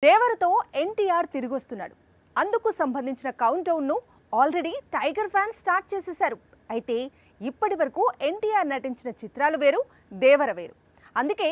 దేవరతో ఎన్టీఆర్ తిరిగొస్తున్నాడు. అందుకు సంబంధించిన count down ను ఆల్రెడీ టైగర్ ఫ్యాన్స్ స్టార్ట్ చేసేశారు. అయితే ఇప్పటివరకు ఎన్టీఆర్ నటించిన చిత్రాలు వేరు, దేవర వేరు. అందుకే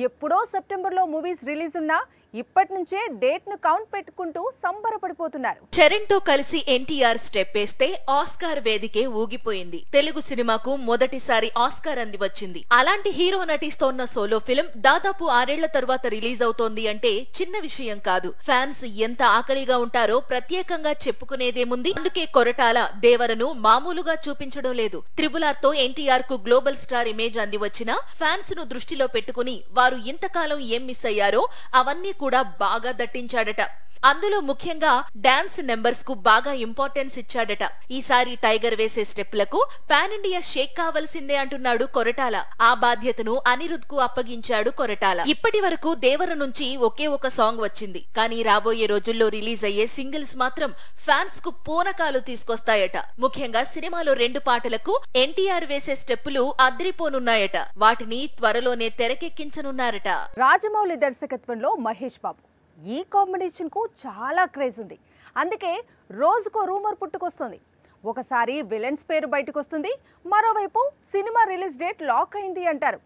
ఎప్పుడో సెప్టెంబర్లో మూవీస్ రిలీజ్ ఉన్నా ఇప్పటి నుంచే డేట్ ను కౌంట్ పెట్టుకుంటూ సంబరపడిపోతున్నారు. చరణ్ తో కలిసి ఎన్టీఆర్ స్టెప్ వేస్తే ఆస్కార్ వేదికే ఊగిపోయింది. తెలుగు సినిమాకు మొదటిసారి ఆస్కార్ అంది వచ్చింది. అలాంటి హీరో నటిస్తోన్న సోలో ఫిల్మ్ దాదాపు 6 ఏళ్ల తరువాత రిలీజ్ అవుతోంది అంటే చిన్న విషయం కాదు. ఫ్యాన్స్ ఎంత ఆకలిగా ఉంటారో ప్రత్యేకంగా చెప్పుకునేదేముంది. అందుకే కొరటాల దేవరను మామూలుగా చూపించడం లేదు. త్రిబుల్-ఆర్ తో ఎన్టీఆర్ కు గ్లోబల్ స్టార్ ఇమేజ్ అంది వచ్చినా ఫ్యాన్స్ ను దృష్టిలో పెట్టుకుని వారు ఇంతకాలం ఏం మిస్ అయ్యారో అవన్నీ కూడా బాగా దట్టించాడట. అందులో ముఖ్యంగా డాన్స్ నెంబర్స్ కు బాగా ఇంపార్టెన్స్ ఇచ్చాడట. ఈసారి టైగర్ వేసే స్టెప్లకు పాన్ ఇండియా షేక్ కావాల్సిందే అంటున్నాడు కొరటాల. ఆ బాధ్యతను అనిరుద్ కు అప్పగించాడు కొరటాల. ఇప్పటి వరకు దేవర నుంచి ఒకే ఒక సాంగ్ వచ్చింది. కానీ రాబోయే రోజుల్లో రిలీజ్ అయ్యే సింగిల్స్ మాత్రం ఫ్యాన్స్ కు పూనకాలు తీసుకొస్తాయట. ముఖ్యంగా సినిమాలో 2 పాటలకు ఎన్టీఆర్ వేసే స్టెప్పులు అద్రిపోనున్నాయట. వాటిని త్వరలోనే తెరకెక్కించనున్నారట. రాజమౌళి దర్శకత్వంలో మహేష్ బాబు ఈ కాంబినేషన్ కు చాలా క్రేజ్ ఉంది. అందుకే రోజుకో రూమర్ పుట్టుకొస్తుంది. ఒకసారి విలన్స్ పేరు బయటకు వస్తుంది, మరోవైపు సినిమా రిలీజ్ డేట్ లాక్ అయింది అంటారు.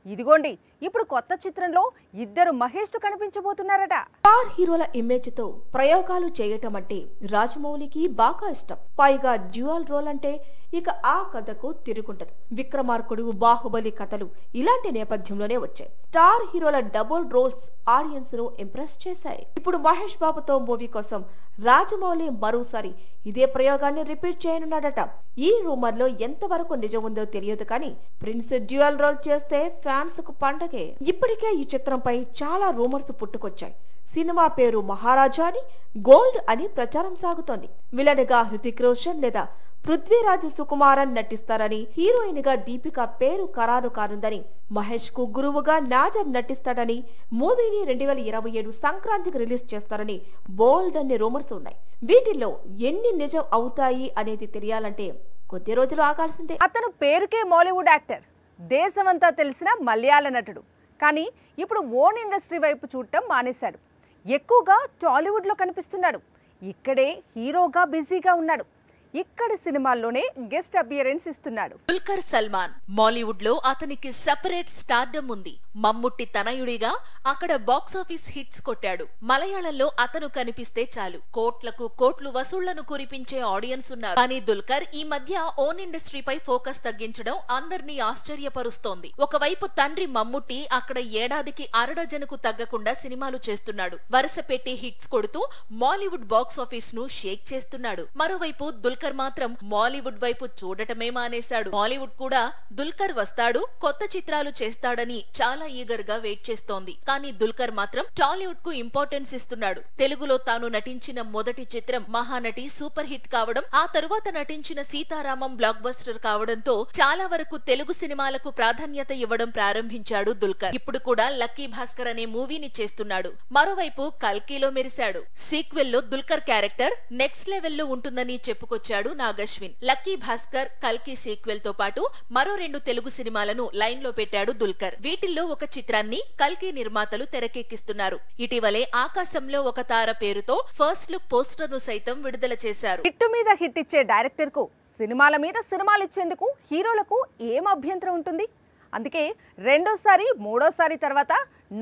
ఇదిగోండి ఇప్పుడు కొత్త చిత్రంలో ఇద్దరు మహేష్ కనిపించబోతున్నారట. స్టార్ హీరోల ఇమేజ్ తో ప్రయోగాలు చేయటం అంటే రాజమౌళికి బాగా ఇష్టం. పైగా డ్యూయల్ రోల్ అంటే ఇక ఆ కథకు తిరుగుంటది. విక్రమార్కుడు, బాహుబలి కథలు ఇలాంటి నేపథ్యంలోనే వచ్చాయి. స్టార్ హీరోల డబుల్ రోల్స్ ఆడియన్స్ ను ఇంప్రెస్ చేశాయి. ఇప్పుడు మహేష్ బాబుతో మూవీ కోసం రాజమౌళి మరోసారి ఇదే ప్రయోగాన్ని రిపీట్ చేయనున్నాడట. ఈ రూమర్ లో ఎంతవరకు నిజం ఉందో తెలియదు కానీ ప్రిన్స్ డ్యూయల్ రోల్ చేస్తే ఫ్యాన్స్ కు పండగే. ఇప్పటికే ఈ చిత్రంపై చాలా రూమర్స్ పుట్టుకొచ్చాయి. సినిమా పేరు మహారాజా అని, గోల్డ్ అని ప్రచారం సాగుతోంది. విలన్ గా హృతిక్ రోషన్ లేదా పృథ్వీరాజ్ సుకుమారన్ నటిస్తారని, హీరోయిన్ గా దీపిక పేరు ఖరారు కానుందని, మహేష్ కు గురువుగా నాజర్ నటిస్తాడని, మూవీని 2027 సంక్రాంతికి రిలీజ్ చేస్తారని బోల్డ్ అన్ని రూమర్స్ ఉన్నాయి. వీటిల్లో ఎన్ని నిజం అవుతాయి అనేది తెలియాలంటే కొద్ది రోజులు ఆగాల్సిందే. అతను పేరుకే మాలీవుడ్ యాక్టర్, దేశమంతా తెలిసిన మలయాళ నటుడు. కానీ ఇప్పుడు ఓన్ ఇండస్ట్రీ వైపు చూడటం మానేశాడు. ఎక్కువగా టాలీవుడ్ లో కనిపిస్తున్నాడు. ఇక్కడే హీరోగా బిజీగా ఉన్నాడు. ఇక్కడి సినిమాల్లోనే గెస్ట్ అపియరెన్స్ ఇస్తున్నాడు. దుల్కర్ సల్మాన్ మాలీవుడ్ లో అతనికి సెపరేట్ స్టార్డమ్ ఉంది. మమ్ముట్టి తనయుడిగా అక్కడ బాక్సాఫీస్ హిట్స్ కొట్టాడు. మలయాళంలో అతను కనిపిస్తే చాలు కోట్లకు కోట్లు వసూళ్లను కురిపించే ఆడియన్స్ ఉన్నారు. కానీ దుల్కర్ ఈ మధ్య ఓన్ ఇండస్ట్రీపై ఫోకస్ తగ్గించడం అందర్నీ ఆశ్చర్యపరుస్తోంది. ఒకవైపు తండ్రి మమ్ముట్టి అక్కడ ఏడాదికి 6 డజనుకు తగ్గకుండా సినిమాలు చేస్తున్నాడు. వరుస పెట్టి హిట్స్ కొడుతూ మాలీవుడ్ బాక్సాఫీస్ ను షేక్ చేస్తున్నాడు. మరోవైపు దుల్కర్ మాత్రం మాలీవుడ్ వైపు చూడటమే మానేశాడు. మాలీవుడ్ కూడా దుల్కర్ వస్తాడు, కొత్త చిత్రాలు చేస్తాడని చాలా ఈగర్ గా వెయిట్ చేస్తోంది. కానీ దుల్కర్ మాత్రం టాలీవుడ్ కు ఇంపార్టెన్స్ ఇస్తున్నాడు. తెలుగులో తాను నటించిన మొదటి చిత్రం మహానటి సూపర్ హిట్ కావడం, ఆ తరువాత నటించిన సీతారామం బ్లాక్ బస్టర్ కావడంతో చాలా వరకు తెలుగు సినిమాలకు ప్రాధాన్యత ఇవ్వడం ప్రారంభించాడు దుల్కర్. ఇప్పుడు కూడా లక్కీ భాస్కర్ అనే మూవీని చేస్తున్నాడు. మరోవైపు కల్కిలో మెరిశాడు. సీక్వెల్ లో దుల్కర్ క్యారెక్టర్ నెక్స్ట్ లెవెల్ లో ఉంటుందని చెప్పుకొచ్చాడు నాగశ్విన్. లక్కీ భాస్కర్, కల్కి సీక్వెల్ తో పాటు మరో 2 తెలుగు సినిమాలను లైన్ లో పెట్టాడు దుల్కర్. వీటిల్లో ఒక చిత్రాన్ని కల్కి నిర్మాతలు తెరకెక్కిస్తున్నారు. ఇటీవలే ఆకాశంలో ఒక తార పేరుతో ఫస్ట్ లుక్ పోస్టర్ ను సైతం విడుదల చేశారు. హిట్ మీద హిట్ ఇచ్చే డైరెక్టర్ కు సినిమాల మీద సినిమాలు ఇచ్చేందుకు హీరోలకు ఏం అభ్యంతరం ఉంటుంది? అందుకే రెండోసారి, మూడోసారి తర్వాత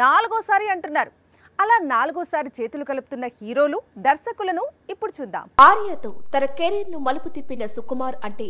4వసారి అంటున్నారు. అలా 4వసారి చేతులు కలుపుతున్న హీరోలు, దర్శకులను ఇప్పుడు చూద్దాం. ఆర్యతో తన కెరీర్ ను మలుపు తిప్పిన సుకుమార్ అంటే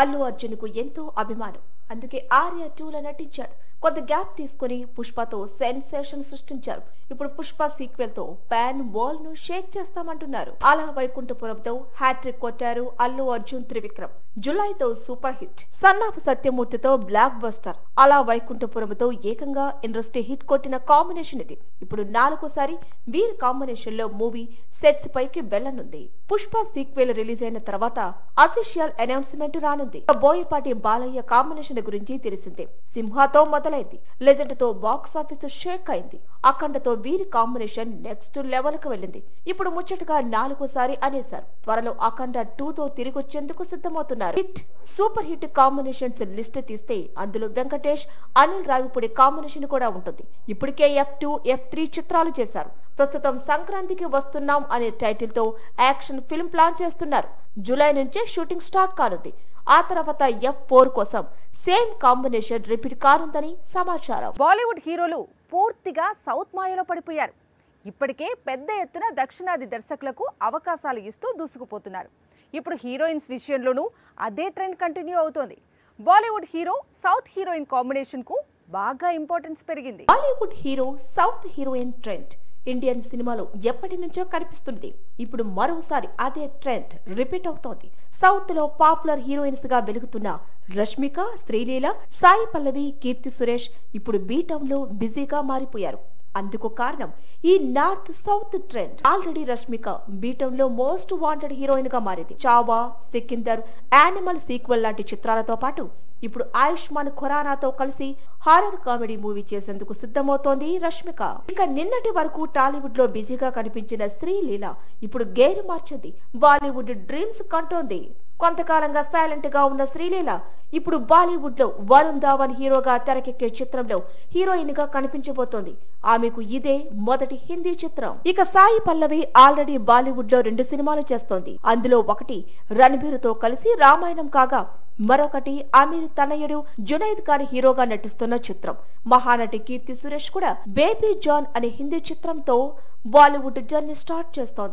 అల్లు అర్జున్ కు ఎంతో అభిమానం. అందుకే ఆర్య 2లో నటించాడు. కొంత గ్యాప్ తీసుకుని పుష్పతో సెన్సేషన్ సృష్టించారు. ఇప్పుడు పుష్ప సీక్వెల్ తో పాన్ వరల్డ్ ను షేక్ చేస్తామంటున్నారు. అలా వైకుంఠపురంతో హ్యాట్రిక్ కొట్టారు అల్లు అర్జున్ త్రివిక్రమ్. జులైతో సూపర్ హిట్, సన్నాఫ్ సత్యమూర్తితో బ్లాక్ బస్టర్. అలా వైకుంఠపురంతో ఏకంగా ఇండస్ట్రీ హిట్ కొట్టిన కాంబినేషన్ ఇది. ఇప్పుడు 4వసారి వీర్ కాంబినేషన్ లో మూవీ సెట్స్ పైకి వెళ్లనుంది. పుష్ప సీక్వెల్ రిలీజ్ అయిన తర్వాత అఫీషియల్ అనౌన్స్మెంట్ రానుంది. బోయపాటి బాలయ్య కాంబినేషన్ గురించి తెలిసిందే. సింహాతో మొదలు మొదలైంది. లెజెండ్ తో బాక్స్ ఆఫీస్ షేక్ అయింది. అఖండతో వీరి కాంబినేషన్ నెక్స్ట్ లెవెల్ కు వెళ్ళింది. ఇప్పుడు ముచ్చటగా 4సారి అనేశారు. త్వరలో అఖండ 2 తో తిరిగొచ్చేందుకు సిద్ధమవుతున్నారు. Hit super hit combinations list తీస్తే అందులో వెంకటేష్, అనిల్ రావిపూడి కాంబినేషన్ కూడా ఉంటుంది. ఇప్పటికే F2, F3 చిత్రాలు చేశారు. ప్రస్తుతం సంక్రాంతికి వస్తున్నాం అనే టైటిల్ తో యాక్షన్ ఫిల్మ్ ప్లాన్ చేస్తున్నారు. జూలై నుంచే షూటింగ్ స్టార్ట్ కానుంది. ఆ తర్వాత F4 కోసం సేమ్ కాంబినేషన్ రిపీట్ కానుందని సమాచారం. బాలీవుడ్ హీరోలు పూర్తిగా సౌత్ మాయలో పడిపోయారు. ఇప్పటికే పెద్ద ఎత్తున దక్షిణాది దర్శకులకు అవకాశాలు ఇస్తూ దూసుకుపోతున్నారు. ఇప్పుడు హీరోయిన్స్ విషయంలోనూ అదే ట్రెండ్ కంటిన్యూ అవుతోంది. Bollywood hero south heroine combination కు బాగా ఇంపార్టెన్స్ పెరిగింది. Bollywood hero south heroine trend Indian సినిమాలో ఎప్పటి నుంచో కనిపిస్తుంది. ఇప్పుడు మరోసారి అదే ట్రెండ్ రిపీట్ అవుతోంది. సౌత్ లో పాపులర్ హీరోయిన్స్ గా వెలుగుతున్న రష్మిక, శ్రీలీల, సాయి పల్లవి, కీర్తి సురేష్ ఇప్పుడు బీటౌన్ లో బిజీగా మారిపోయారు. అందుకు కారణం ఈ north south trend. Already Rashmika B-Town లో మోస్ట్ వాంటెడ్ హీరోయిన్ గా మారింది. చావా, సికిందర్, యానిమల్ సీక్వెల్ లాంటి చిత్రాలతో పాటు ఇప్పుడు ఆయుష్మాన్ ఖురానాతో కలిసి హారర్ కామెడీ మూవీ చేసేందుకు సిద్ధమవుతోంది రష్మిక. ఇక నిన్నటి వరకు టాలీవుడ్ లో బిజీగా కనిపించిన శ్రీలీల ఇప్పుడు గేరు మార్చింది. బాలీవుడ్ డ్రీమ్స్ కంటోంది. కొంతకాలంగా సైలెంట్ గా ఉన్న శ్రీలీల ఇప్పుడు బాలీవుడ్ లో వరుణ్ ధావన్ హీరోగా తెరకెక్కే చిత్రంలో హీరోయిన్ గా కనిపించబోతోంది. ఆమెకు ఇదే మొదటి హిందీ చిత్రం. ఇక సాయి పల్లవి ఆల్రెడీ బాలీవుడ్ లో 2 సినిమాలు చేస్తోంది. అందులో ఒకటి రణబీర్ తో కలిసి రామాయణం కాగా మరొకటి అమీర్ తనయుడు జునైద్ ఖాన్ హీరోగా నటిస్తున్న చిత్రం. మహానటి కీర్తి సురేష్ కూడా బేబీ జాన్ అనే హిందీ చిత్రంతో బాలీవుడ్ జర్నీ స్టార్ట్ చేస్తోంది.